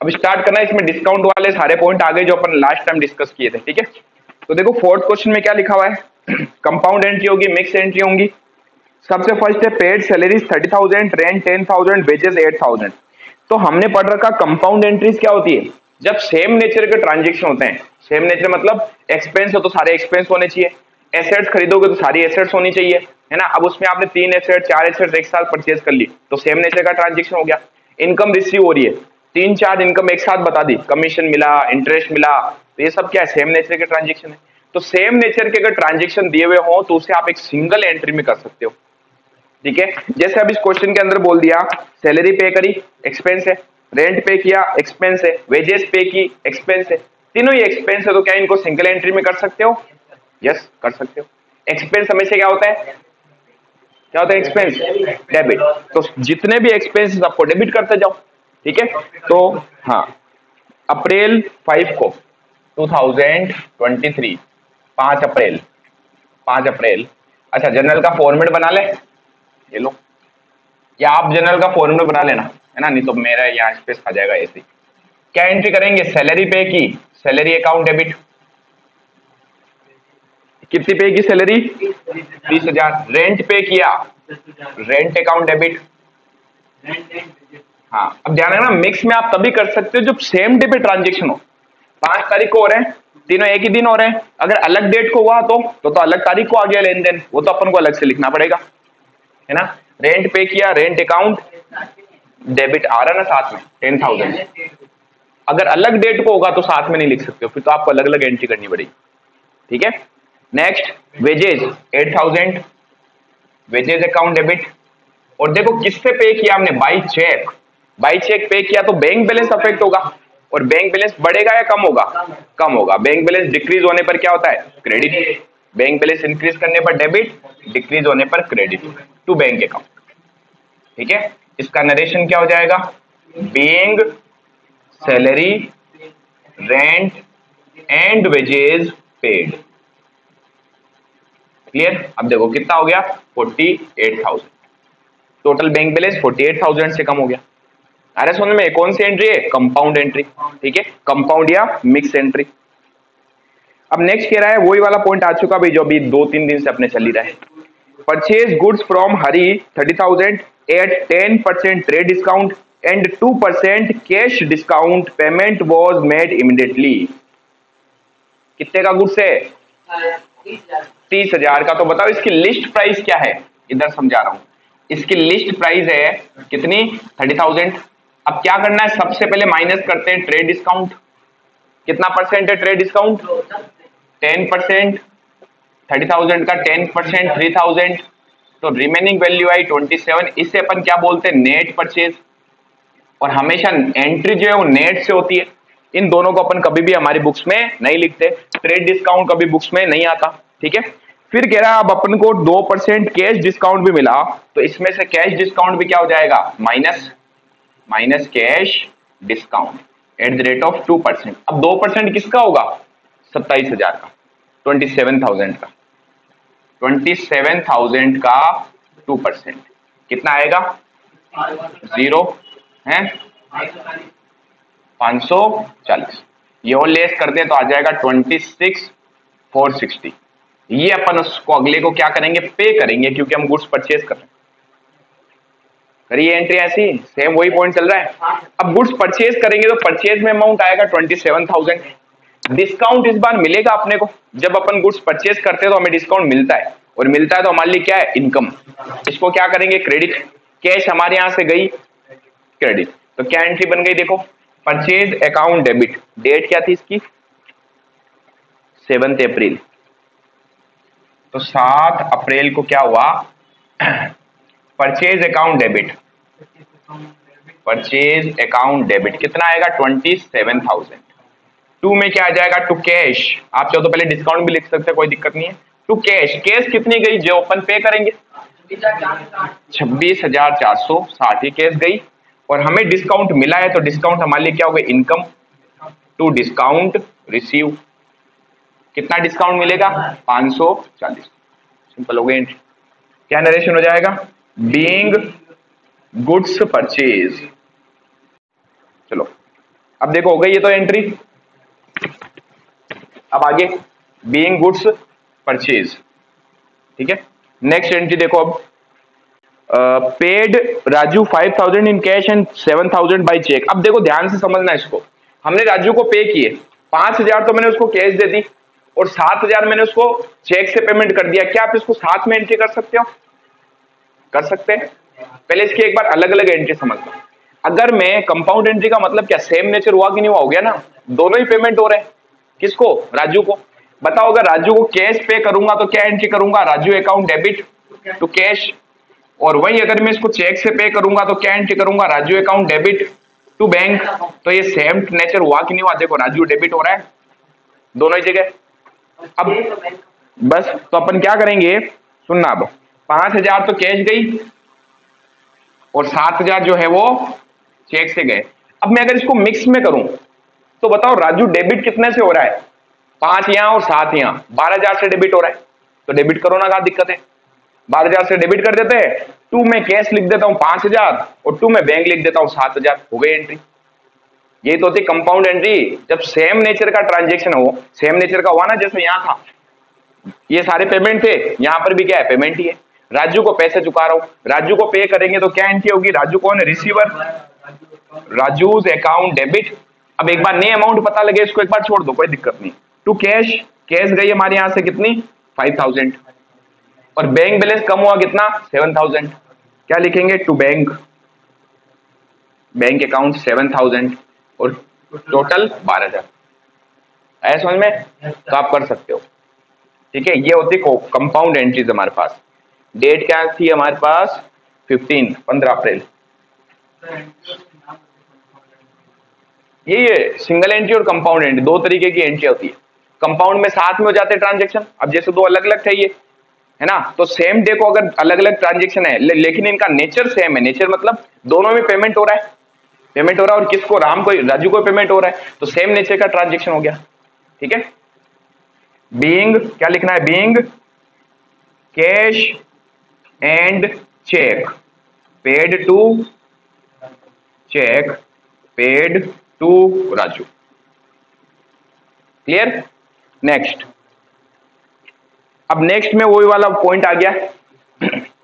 अब स्टार्ट करना है, इसमें डिस्काउंट वाले सारे पॉइंट आ गए जो अपन लास्ट टाइम डिस्कस किए थे, ठीक है। तो देखो फोर्थ क्वेश्चन में क्या लिखा हुआ है, कंपाउंड एंट्री होगी, मिक्स एंट्री होंगी। सबसे फर्स्ट है पेड सैलरीज 30,000, रेंट 10,000, वेजेस 8,000। तो हमने पढ़ रखा कंपाउंड एंट्रीज क्या होती है, जब सेम नेचर के ट्रांजेक्शन होते हैं। सेम नेचर मतलब एक्सपेंस हो तो सारे एक्सपेंस होने चाहिए, एसेट्स खरीदोगे तो सारी एसेट्स होनी चाहिए, है ना। अब उसमें आपने 3 एसेट 4 एसेट एक साथ परचेज कर ली तो सेम नेचर का ट्रांजेक्शन हो गया। इनकम रिसीव हो रही है, 3 4 इनकम एक साथ बता दी, कमीशन मिला, इंटरेस्ट मिला, तो ये सब क्या है, सेम नेचर के ट्रांजेक्शन है। तो सेम नेचर के अगर ट्रांजेक्शन दिए हुए हो तो उसे आप एक सिंगल एंट्री में कर सकते हो, ठीक है। जैसे अब इस क्वेश्चन के अंदर बोल दिया, सैलरी पे करी एक्सपेंस है, रेंट पे किया एक्सपेंस है, वेजेस पे की एक्सपेंस है, तीनों ही एक्सपेंस है, तो क्या इनको सिंगल एंट्री में कर सकते हो? यस कर सकते हो। एक्सपेंस हमेशा क्या होता है, क्या होता है एक्सपेंस? डेबिट। तो जितने भी एक्सपेंस आपको डेबिट करते जाओ, ठीक है। तो हाँ, अप्रैल 5 को 2023, 5 अप्रैल, 5 अप्रैल। अच्छा जनरल का फॉर्मेट बना ले, ये लो, या आप जनरल का फॉर्मूला बना लेना, है ना, नहीं तो मेरा यहाँ स्पेस आ जाएगा ऐसे ही। क्या एंट्री करेंगे, सैलरी पे की, सैलरी अकाउंट डेबिट, कितनी पे की सैलरी? 30,000। रेंट पे किया, रेंट अकाउंट डेबिट। हाँ, अब ध्यान रखना मिक्स में आप तभी कर सकते हो जब सेम डे पे ट्रांजेक्शन हो। 5 तारीख को हो रहे हैं, तीनों एक ही दिन हो रहे हैं। अगर अलग डेट को हुआ तो अलग तारीख को आ गया लेन देन, वो तो अपन को अलग से लिखना पड़ेगा, है ना। रेंट पे किया, रेंट अकाउंट डेबिट आ रहा ना साथ में 10,000। अगर अलग डेट को होगा तो साथ में नहीं लिख सकते हो, फिर तो आपको अलग अलग एंट्री करनी पड़ेगी, ठीक है। Next wages 8,000, wages account debit. और देखो किससे पे किया हमने, बाई चेक। बाई चेक पे किया तो बैंक बैलेंस अफेक्ट होगा, और बैंक बैलेंस बढ़ेगा या कम होगा? कम होगा। बैंक बैलेंस डिक्रीज होने पर क्या होता है? क्रेडिट। बैंक बैलेंस इंक्रीज करने पर डेबिट, डिक्रीज होने पर क्रेडिट टू बैंक अकाउंट, ठीक है। इसका नरेशन क्या हो जाएगा, being salary, rent and wages paid. Clear? अब देखो कितना हो गया, 48,000। टोटल बैंक बैलेंस 48,000 से कम हो गया। अरे समझ में, कौन सी एंट्री है? कंपाउंड एंट्री, ठीक है, कंपाउंड या मिक्स एंट्री। अब नेक्स्ट कह रहा है, वही वाला पॉइंट आ चुका भाई जो अभी 2 3 दिन से अपने चल ही रहा है। Purchase goods from Hari 30,000 at 10% trade discount and 2% cash discount, payment was made immediately. कितने का गुड्स है? 30,000 का। तो बताओ इसकी लिस्ट प्राइस क्या है, इधर समझा रहा हूं। इसकी लिस्ट प्राइस है कितनी? 30,000। अब क्या करना है, सबसे पहले माइनस करते हैं ट्रेड डिस्काउंट। कितना परसेंट है ट्रेड डिस्काउंट? 10%। 30,000 का 10% 3,000, तो रिमेनिंग वैल्यू आई 27। इसे अपन क्या बोलते हैं? Net purchase. और हमेशा एंट्री जो है वो नेट से होती है। इन दोनों को अपन कभी भी हमारी बुक्स में नहीं लिखते, ट्रेड डिस्काउंट कभी बुक्स में नहीं आता, ठीक है। फिर कह रहा है अब अपन को 2% कैश डिस्काउंट भी मिला, तो इसमें से कैश डिस्काउंट भी क्या हो जाएगा? Minus, minus cash discount at the rate of 2%। अब 2% किसका होगा? 27,000 का, 27,000 का, 27,000 का 2% कितना आएगा? 0 है 540। ये और लेस करते हैं तो आ जाएगा 26,460। ये अपन उसको अगले को क्या करेंगे? पे करेंगे, क्योंकि हम गुड्स परचेज कर रहे हैं। करिए एंट्री ऐसी, सेम वही पॉइंट चल रहा है। अब गुड्स परचेज करेंगे तो परचेज में अमाउंट आएगा 27,000। डिस्काउंट इस बार मिलेगा अपने को, जब अपन गुड्स परचेज करते हैं तो हमें डिस्काउंट मिलता है, और मिलता है तो हमारे लिए क्या है? इनकम। इसको क्या करेंगे? क्रेडिट। कैश हमारे यहां से गई, क्रेडिट। तो क्या एंट्री बन गई देखो, परचेज अकाउंट डेबिट। डेट क्या थी इसकी? 7 अप्रैल। तो 7 अप्रैल को क्या हुआ? Purchase account debit, purchase account debit कितना आएगा? 27,000। टू में क्या आ जाएगा? To cash. आप चाहो तो पहले डिस्काउंट भी लिख सकते हैं, कोई दिक्कत नहीं है। टू कैश, कैश कितनी गई जो अपन पे करेंगे? 26,460 ही कैश गई, और हमें डिस्काउंट मिला है तो डिस्काउंट हमारे लिए क्या हो गया? इनकम। टू डिस्काउंट रिसीव, कितना डिस्काउंट मिलेगा? 540। सिंपल हो गई एंट्री। क्या नरेशन हो जाएगा? Being goods purchase. चलो अब देखो हो गई ये तो एंट्री। अब आगे बीइंग गुड्स परचेज, ठीक है। नेक्स्ट एंट्री देखो अब, paid Raju 5000 in cash and 7000 by cheque. अब देखो ध्यान से समझना इसको, हमने राजू को पे किए 5000 तो मैंने उसको कैश दे दी और 7000 मैंने उसको चेक से पेमेंट कर दिया। क्या आप इसको साथ में एंट्री कर सकते हो? कर सकते हैं। पहले इसकी एक बार अलग अलग एंट्री समझना। अगर मैं कंपाउंड एंट्री का मतलब क्या, सेम नेचर हुआ कि नहीं हुआ? हो गया ना, दोनों ही पेमेंट हो रहे हैं। किसको? राजू को। बताओ अगर राजू को कैश पे करूंगा तो क्या एंट्री करूंगा? Raju account debit to cash. और वही अगर मैं इसको चेक से पे करूंगा तो क्या एंट्री करूंगा? Raju account debit to bank. तो ये सेम नेचर हुआ कि नहीं हुआ? देखो राजू डेबिट हो रहा है दोनों ही जगह। अब बस तो अपन क्या करेंगे, सुनना, अब 5000 तो कैश गई और 7000 जो है वो चेक से गए। अब मैं अगर इसको मिक्स में करूं तो बताओ राजू डेबिट कितने से हो रहा है? 5 यहां और 7 यहां, 12000 से डेबिट हो रहा है। तो डेबिट करो ना, क्या दिक्कत है? 12000 से डेबिट कर देते हैं, 2 में कैश लिख देता हूं 5000 और 2 में बैंक लिख देता हूं 7000, हो गई एंट्री। ये तो होती कंपाउंड एंट्री, जब सेम नेचर का ट्रांजेक्शन हो। सेम नेचर का हुआ ना, जैसे यहां था ये सारे पेमेंट थे, यहां पर भी क्या है? पेमेंट ही है। राजू को पैसे चुका रहा हूं, राजू को पे करेंगे तो क्या एंट्री होगी? राजू कौन है? Receiver, Raju's account debit. अब एक बार नए अमाउंट पता लगे, इसको एक बार छोड़ दो, कोई दिक्कत नहीं। टू कैश, कैश गई हमारे यहां से कितनी? 5000। और बैंक बैलेंस कम हुआ कितना? 7000। क्या लिखेंगे? टू बैंक, बैंक अकाउंट 7000 और टोटल 12000। ऐसा समझ में? तो आप कर सकते हो, ठीक है। ये होती कंपाउंड एंट्रीज हमारे पास। डेट क्या थी हमारे पास? 15 अप्रैल। ये सिंगल एंट्री और कंपाउंड एंट्री, दो तरीके की एंट्री होती है। कंपाउंड में साथ में हो जाते हैं ट्रांजेक्शन। अब जैसे दो अलग अलग थे ये, है ना, तो सेम डे को अगर अलग अलग ट्रांजेक्शन है लेकिन इनका नेचर सेम है। नेचर मतलब दोनों में पेमेंट हो रहा है, पेमेंट हो रहा है। और किसको? राम को, राजू को पेमेंट हो रहा है, तो सेम नेचर का ट्रांजेक्शन हो गया, ठीक है। बीइंग क्या लिखना है? Being cash and cheque paid to, cheque paid to Raju. Clear? Next, अब नेक्स्ट में वही वाला पॉइंट आ गया।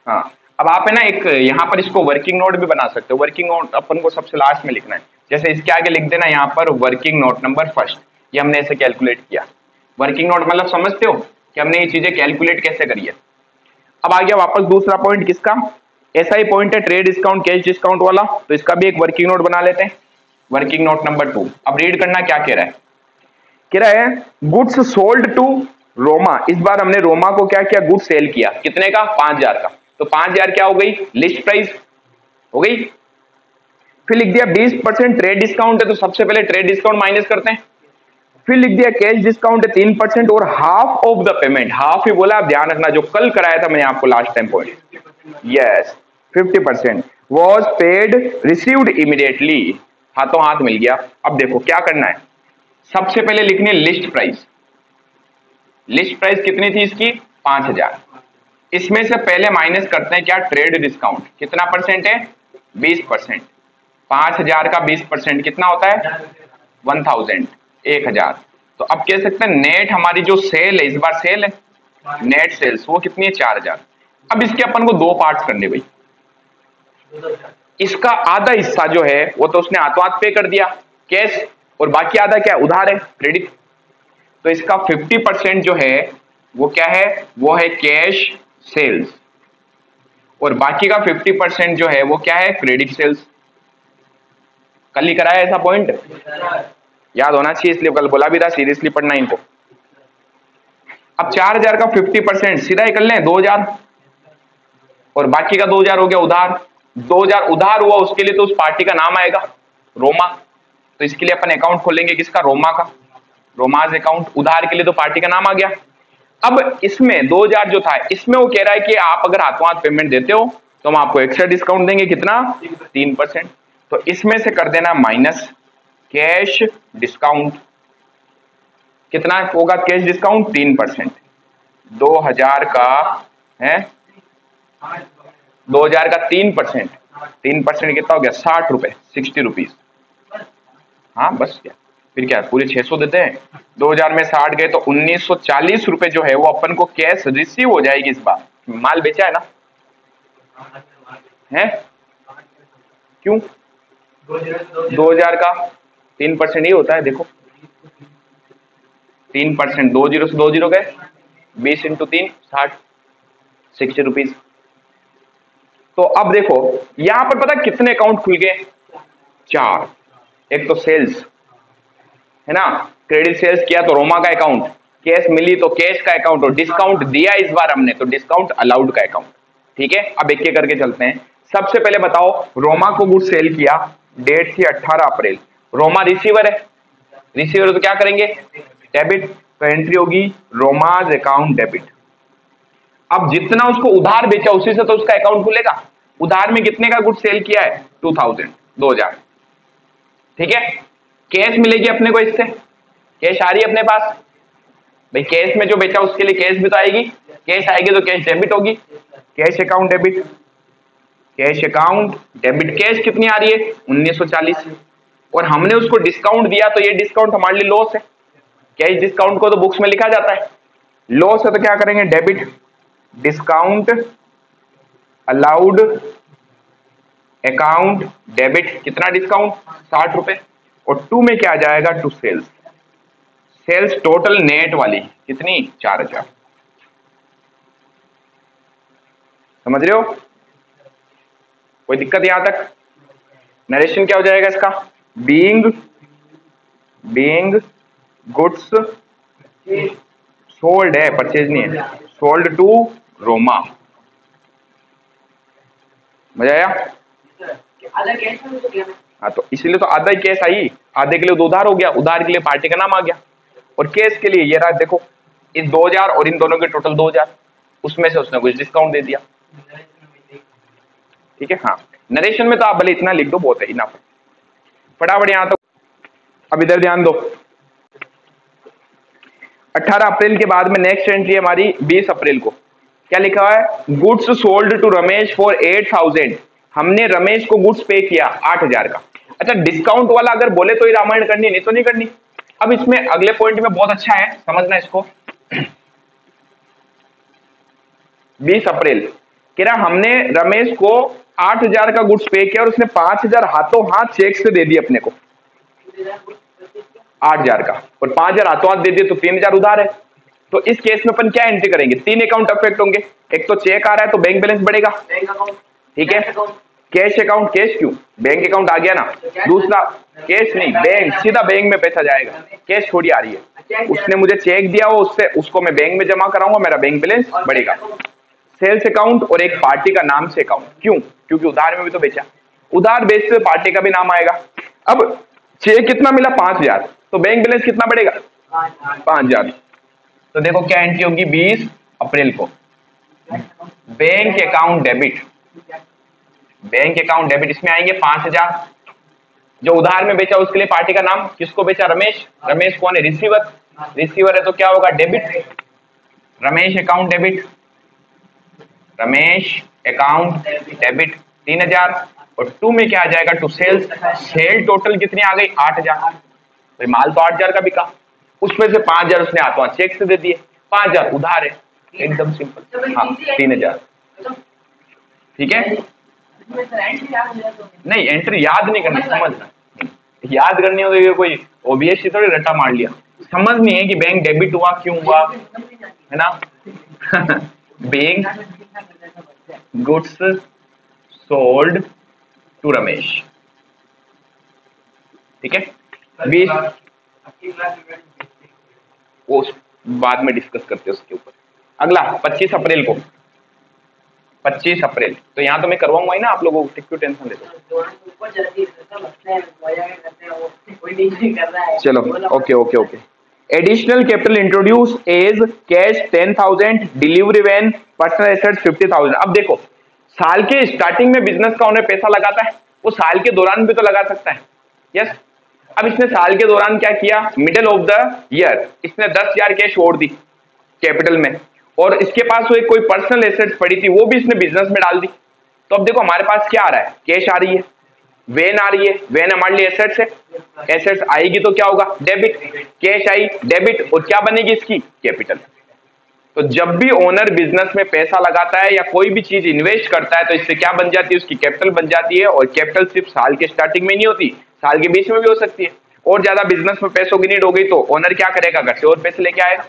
हाँ, अब आप है ना एक यहां पर इसको वर्किंग नोट भी बना सकते हो। वर्किंग नोट अपन को सबसे लास्ट में लिखना है। जैसे इसके आगे लिख देना यहां पर वर्किंग नोट नंबर फर्स्ट। ये हमने ऐसे कैलकुलेट किया। वर्किंग नोट मतलब समझते हो कि हमने ये चीजें कैलकुलेट कैसे करी है। अब आ गया वापस दूसरा पॉइंट, किसका? ऐसा ही पॉइंट है ट्रेड डिस्काउंट कैश डिस्काउंट वाला, तो इसका भी एक वर्किंग नोट बना लेते हैं। Working note number 2। अब रीड करना क्या कह रहा है। कह रहा है गुड्स सोल्ड टू रोमा। इस बार हमने रोमा को क्या किया? गुड्स सेल किया। कितने का? 5000 का। तो 5000 क्या हो गई? लिस्ट प्राइस हो गई। फिर लिख दिया 20% ट्रेड डिस्काउंट है, तो सबसे पहले ट्रेड डिस्काउंट माइनस करते हैं। फिर लिख दिया कैश डिस्काउंट है 3% और half off the payment. Half ही बोला, आप ध्यान रखना, जो कल कराया था मैंने आपको last time point, yes 50% was paid received immediately. हाथों हाथ मिल गया। अब देखो क्या करना है, सबसे पहले लिखनी है लिस्ट प्राइस। लिस्ट प्राइस कितनी थी इसकी? 5000। इसमें से पहले माइनस करते हैं क्या? Trade discount. कितना परसेंट है? 20%। 5000 का 20% कितना होता है? 1000, 1000। तो अब कह सकते हैं नेट हमारी जो सेल है, इस बार सेल है, नेट सेल्स वो कितनी है? 4000। अब इसके अपन को दो पार्ट्स करने भाई। इसका आधा हिस्सा जो है वो तो उसने हाथों हाथ पे कर दिया कैश, और बाकी आधा क्या? उधार है, क्रेडिट। तो इसका 50% जो है वो क्या है? वो है कैश सेल्स, और बाकी का 50% जो है वो क्या है? Credit sales. कल ही कराया ऐसा पॉइंट, याद होना चाहिए, इसलिए कल बोला भी था सीरियसली पढ़ना इनको। अब 4000 का 50% सीधा ही कर लें 2000, और बाकी का 2000 हो गया उधार। 2000 उधार हुआ, उसके लिए तो उस पार्टी का नाम आएगा रोमा, तो इसके लिए अपन अकाउंट खोलेंगे किसका? रोमा का, रोमाज अकाउंट। उधार के लिए तो पार्टी का नाम आ गया। अब इसमें 2000 जो था, इसमें वो कह रहा है कि आप अगर हाथों हाथ पेमेंट देते हो तो हम आपको एक्स्ट्रा डिस्काउंट देंगे। कितना? 3%। तो इसमें से कर देना माइनस कैश डिस्काउंट। कितना होगा कैश डिस्काउंट? 3%। 2000 का है, 2000 का 3%, 3% कितना हो गया? 60 रुपए, 60 रुपीज। हाँ बस क्या, फिर क्या पूरे 600 देते हैं, 2000 में 60 गए तो 1940 रुपए जो है वो अपन को कैश रिसीव हो जाएगी इस बार। माल बेचा है ना, है क्यों? 2000 का 3% ही होता है, देखो 3%, 20 से 20 गए, 20 इंटू 3 60, 60 रुपीज। तो अब देखो यहां पर पता कितने अकाउंट खुल गए? 4। एक तो सेल्स है ना, क्रेडिट सेल्स किया तो रोमा का अकाउंट, कैश मिली तो कैश का अकाउंट, और डिस्काउंट दिया इस बार हमने तो डिस्काउंट अलाउड का अकाउंट। ठीक है, अब एक एक करके चलते हैं। सबसे पहले बताओ, रोमा को गुड सेल किया, डेट थी 18 अप्रैल, रोमा रिसीवर है, रिसीवर तो क्या करेंगे? डेबिट, तो एंट्री होगी रोमाज अकाउंट डेबिट। अब जितना उसको उधार बेचा उसी से तो उसका अकाउंट खुलेगा। उधार में कितने का गुड सेल किया है? 2000, 2000। ठीक है, कैश मिलेगी अपने को, इससे कैश आ रही है अपने पास भाई, कैश में जो बेचा उसके लिए कैश भी तो आएगी, कैश आएगी तो कैश डेबिट होगी, cash account debit, cash account debit. Cash कितनी आ रही है? 1940, और हमने उसको डिस्काउंट दिया तो ये डिस्काउंट हमारे लिए लॉस है। कैश डिस्काउंट को तो बुक्स में लिखा जाता है, लॉस है तो क्या करेंगे? Debit, discount allowed account debit. कितना डिस्काउंट? 60 रुपए, और टू में क्या आ जाएगा? To sales, sales total net वाली कितनी? 4000। समझ रहे हो? कोई दिक्कत यहां तक? नरेशन क्या हो जाएगा इसका? बीइंग गुड्स सोल्ड है, परचेज नहीं है, सोल्ड टू रोमा। मजा आया? हाँ, तो इसलिए तो आधा ही कैश आई, आधे के लिए तो उधार हो गया, उधार के लिए पार्टी का नाम आ गया, और कैश के लिए ये रहा। देखो इस 2000 और इन दोनों के टोटल 2000, उसमें से उसने कुछ डिस्काउंट दे दिया। ठीक है, हाँ नरेशन में तो आप भले इतना लिख दो, बहुत है इनफ। फटाफट यहां तो अब इधर ध्यान दो। 18 अप्रैल के बाद में नेक्स्ट एंट्री हमारी 20 अप्रैल को, क्या लिखा हुआ है? Goods sold to Ramesh for 8000। हमने रमेश को गुड्स पे किया 8000 का। अच्छा, डिस्काउंट वाला अगर बोले तो ही रामायण करनी, नहीं तो नहीं करनी। अब इसमें अगले पॉइंट में बहुत अच्छा है, समझना इसको। 20 अप्रैल कह रहा हमने रमेश को 8000 का गुड्स पे किया और उसने 5000 हाथों हाथ चेक से दे दिए अपने को, 8000 का, और 5000 हाथों हाथ दे दिए तो 3000 उधार है। तो इस केस में अपन क्या एंट्री करेंगे? 3 अकाउंट अफेक्ट होंगे। एक तो चेक आ रहा है तो बैंक बैलेंस बढ़ेगा, ठीक है, कैश अकाउंट, कैश क्यों? बैंक अकाउंट आ गया ना। दूसरा कैश नहीं, बैंक, सीधा बैंक में पैसा जाएगा, कैश थोड़ी आ रही है। उसने मुझे चेक दिया हो, उससे उसको मैं बैंक में जमा कराऊंगा, मेरा बैंक बैलेंस बढ़ेगा। सेल्स अकाउंट और एक पार्टी का नाम से अकाउंट, क्यों? क्योंकि उधार में भी तो बेचा, उधार बेचते पार्टी का भी नाम आएगा। अब चेक कितना मिला? 5000, तो बैंक बैलेंस कितना बढ़ेगा? 5000। तो देखो क्या एंट्री होगी 20 अप्रैल को? Bank account debit, bank account debit. इसमें आएंगे 5000, जो उधार में बेचा उसके लिए पार्टी का नाम, किसको बेचा? रमेश। रमेश कौन है? रिसीवर, रिसीवर है तो क्या होगा? Debit, Ramesh account debit, Ramesh account debit 3000, और टू में क्या आ जाएगा? टू सेल्स, सेल टोटल कितनी आ गई? 8000। तो माल तो 8000 का बिका, उसमें से 5000 उसने हाथों हाथ चेक से दे दिए, 5000 उधार है, एकदम सिंपल। हाँ 3000, ठीक है। नहीं एंट्री याद नहीं करनी, समझना, याद करनी हो तो कोई ओबीएस थोड़ी रट्टा मार लिया, समझनी है कि बैंक डेबिट हुआ क्यों हुआ, है ना। Bank goods sold to Ramesh, ठीक है। 20 वो बाद में डिस्कस करते हैं उसके ऊपर। अगला 25 अप्रैल को, 25 अप्रैल तो यहाँ तो मैं करवाऊंगा ही ना आप लोगों को, क्यों टेंशन लेते हो। चलो okay okay okay. Additional capital introduce as cash 10,000, delivery van, personal assets 50,000। अब देखो साल के स्टार्टिंग में बिजनेस का ओनर पैसा लगाता है, वो साल के दौरान भी तो लगा सकता है, यस। अब इसने साल के दौरान क्या किया? मिडिल ऑफ द ईयर इसने 10,000 कैश छोड़ दी कैपिटल में, और इसके पास वो एक कोई पर्सनल एसेट्स पड़ी थी वो भी इसने बिजनेस में डाल दी। तो अब देखो हमारे पास क्या आ रहा है? कैश आ रही है, वेन आ रही है, वेन हमारे लिए एसेट्स है, एसेट्स आएगी तो क्या होगा, डेबिट, कैश आई डेबिट, और क्या बनेगी इसकी, कैपिटल। तो जब भी ओनर बिजनेस में पैसा लगाता है या कोई भी चीज इन्वेस्ट करता है तो इससे क्या बन जाती है, उसकी कैपिटल बन जाती है। और कैपिटल सिर्फ साल के स्टार्टिंग में नहीं होती, साल के बीच में भी हो सकती है। और ज्यादा बिजनेस में पैसों की नीड हो गई तो ओनर क्या करेगा, घर से और पैसे लेके आएगा।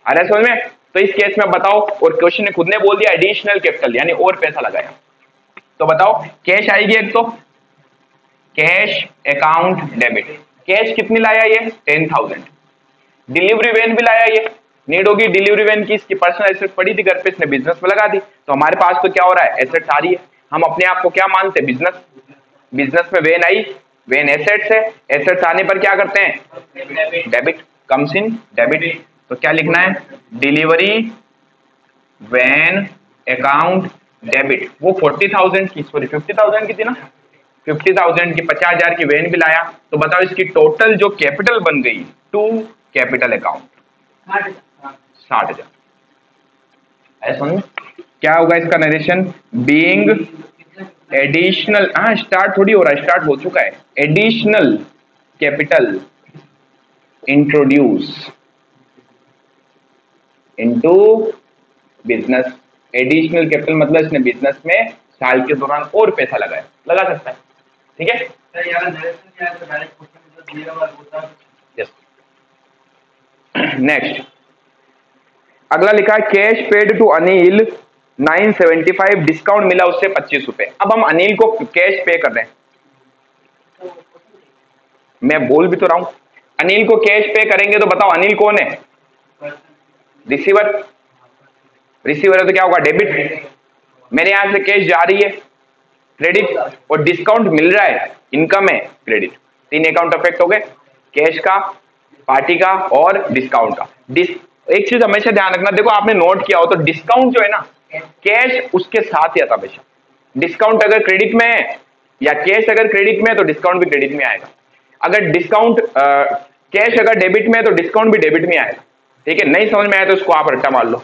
आ रहा है समझ में? तो इस केस में बताओ, और क्वेश्चन ने खुद ने बोल दिया एडिशनल कैपिटल यानी और पैसा लगाया। तो बताओ कैश आएगी एक, तो कैश अकाउंट डेबिट, कैश कितनी लाया ये 10,000। डिलीवरी वैन भी लाया ये, नीड होगी डिलीवरी वैन की, इसकी पर्सनल एसेट पड़ी थी घर पे, इसने बिजनेस में लगा दी। तो हमारे पास तो क्या हो रहा है, एसेट्स आ रही है। हम अपने आप को क्या मानते हैं, बिजनेस। बिजनेस में वैन आई, वैन एसेट्स है, एसेट्स आने पर क्या करते हैं, डेबिट कम्स इन डेबिट। तो क्या लिखना है, डिलीवरी वैन अकाउंट डेबिट। वो 40,000 की, सॉरी 50,000 की थी ना, 50,000 की, 50,000 की वैन भी लाया। तो बताओ इसकी टोटल जो कैपिटल बन गई टू कैपिटल अकाउंट 60,000। ऐसा नहीं, क्या होगा इसका नरेशन, बीइंग एडिशनल, हाँ स्टार्ट थोड़ी हो रहा है, स्टार्ट हो चुका है, additional capital introduce into business. Additional capital मतलब इसने बिजनेस में साल के दौरान और पैसा लगाया, लगा सकता है, ठीक है। यस, नेक्स्ट अगला लिखा है cash paid to Anil 975, discount मिला उससे 25 रुपए। अब हम अनिल को कैश पे कर रहे हैं, मैं बोल भी तो रहा हूं, अनिल को कैश पे करेंगे। तो बताओ अनिल कौन है, रिसीवर, रिसीवर है तो क्या होगा, डेबिट। मेरे यहां से कैश जा रही है, क्रेडिट, और डिस्काउंट मिल रहा है, इनकम है, क्रेडिट। तीन अकाउंट अफेक्ट हो गए, कैश का, पार्टी का और डिस्काउंट का। एक चीज हमेशा ध्यान रखना, देखो आपने नोट किया हो तो डिस्काउंट जो है ना, कैश उसके साथ ही आता हमेशा। डिस्काउंट अगर क्रेडिट में है या कैश अगर क्रेडिट में है तो डिस्काउंट भी क्रेडिट में आएगा। अगर डिस्काउंट कैश अगर डेबिट में है तो डिस्काउंट भी डेबिट में आएगा, ठीक है। नहीं समझ में आया तो उसको आप रट्टा मार लो,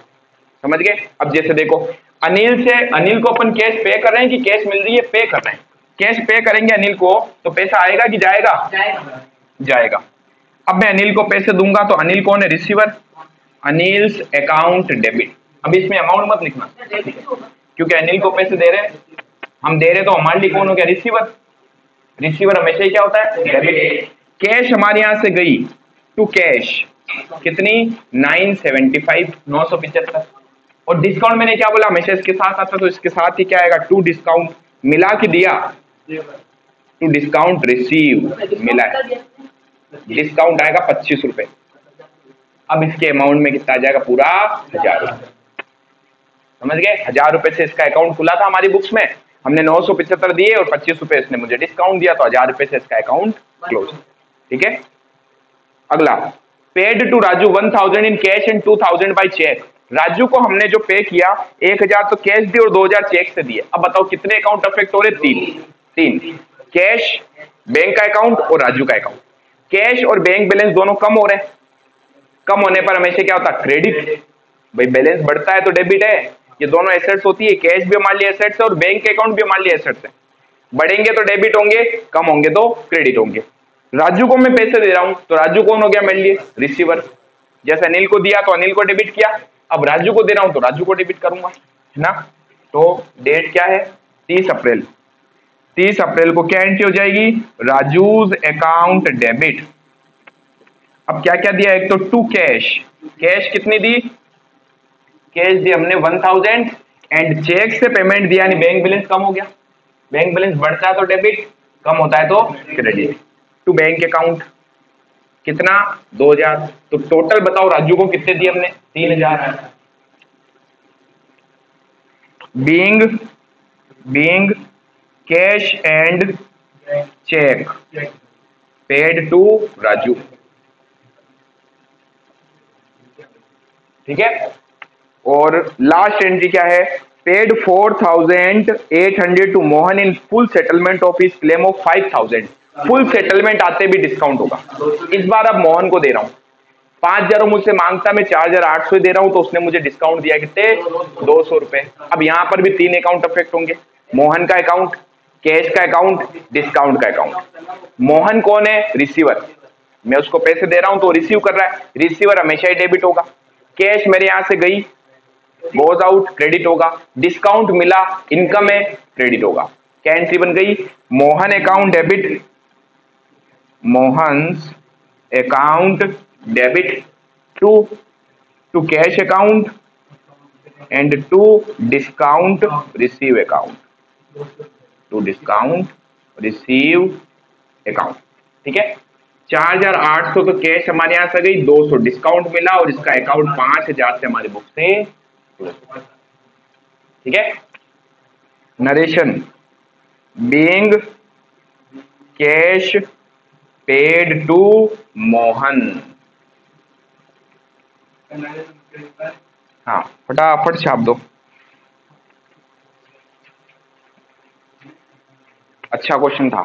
समझ गए। अब जैसे देखो अनिल को अपन कैश पे कर रहे हैं कि कैश मिल रही है, पे कर रहे हैं। कैश पे करेंगे अनिल को तो पैसा आएगा कि जाएगा, जाएगा। अब मैं अनिल को पैसे दूंगा तो अनिल कौन है, रिसीवर, अनिल्स अकाउंट डेबिट। अब इसमें अमाउंट मत लिखना क्योंकि अनिल को पैसे दे रहे हैं, हम दे रहे तो हमारे लिए कौन हो गया, रिसीवर। रिसीवर हमेशा ही क्या होता है, डेबिट। कैश हमारे यहां से गई टू कैश, कितनी 975, 975। और डिस्काउंट मैंने क्या बोला, हमेशा इसके साथ आता, तो इसके साथ ही क्या आएगा, टू डिस्काउंट, मिला के दिया, टू डिस्काउंट रिसीव, मिला है, डिस्काउंट आएगा 25 रुपए। अब इसके अमाउंट में कितना आ जाएगा, पूरा 1000 रुपए। समझ गए, 1000 रुपए से इसका अकाउंट खुला था हमारी बुक्स में, हमने 975 दिए और 25 रुपए इसने मुझे डिस्काउंट दिया, तो 1000 रुपए से इसका अकाउंट क्लोज, ठीक है। अगला, paid to Raju 1000 in cash and 2000 by cheque. Raju को हमने जो पे किया 1000 तो कैश दिए और 2000 चेक से दिए। अब बताओ कितने अकाउंट अफेक्ट हो रहे, तीन, कैश, बैंक का अकाउंट और राजू का अकाउंट। कैश और बैंक बैलेंस दोनों कम हो रहे हैं, कम होने पर हमेशा क्या होता है, क्रेडिट। भाई बैलेंस बढ़ता है तो डेबिट है, ये दोनों एसेट्स होती है, कैश भी हमारे लिए एसेट्स है और बैंक अकाउंट भी हमारे लिए एसेट्स है। बढ़ेंगे तो डेबिट होंगे, कम होंगे तो क्रेडिट होंगे। राजू को मैं पैसे दे रहा हूं तो राजू कौन हो गया मेरे लिए, रिसीवर। जैसे अनिल को दिया तो अनिल को डेबिट किया, अब राजू को दे रहा हूं तो राजू को डेबिट करूंगा, है ना। तो डेट क्या है, 30 अप्रैल। 30 अप्रैल को क्या एंट्री हो जाएगी, राजूज अकाउंट डेबिट। अब क्या क्या दिया, एक तो टू कैश, कैश कितनी दी, कैश दी हमने 1000 एंड चेक से पेमेंट दिया, यानी बैंक बैलेंस कम हो गया। बैंक बैलेंस बढ़ता है तो डेबिट, कम होता है तो क्रेडिट। टू बैंक अकाउंट कितना, 2000। तो टोटल बताओ राजू को कितने दिए हमने, 3000। Being cash and cheque paid to Raju, ठीक है। और लास्ट एंट्री क्या है, paid 4800 to Mohan in full settlement of his claim of 5000। Full settlement आते भी डिस्काउंट होगा। इस बार अब मोहन को दे रहा हूं, 5000 मुझसे मांगता, मैं 4800 दे रहा हूं, तो उसने मुझे डिस्काउंट दिया कितने, 200 रुपए। अब यहां पर भी तीन अकाउंट अफेक्ट होंगे, मोहन का अकाउंट, कैश का अकाउंट, डिस्काउंट का अकाउंट। मोहन कौन है? रिसीवर। मैं उसको पैसे दे रहा हूं तो रिसीव कर रहा है, रिसीवर हमेशा ही डेबिट होगा। कैश मेरे यहां से गई, गोज आउट, क्रेडिट होगा। डिस्काउंट मिला, इनकम है, क्रेडिट होगा। क्या एंट्री बन गई? Mohan account debit, Mohan's account debit to cash account and to discount receive account, to discount receive account. ठीक है, 4800 तो कैश हमारे यहां से गई, 200 डिस्काउंट मिला और इसका अकाउंट 5000 से हमारी बुक से। ठीक है, narration being cash paid to Mohan. हाँ, फटाफट छाप दो। अच्छा क्वेश्चन था।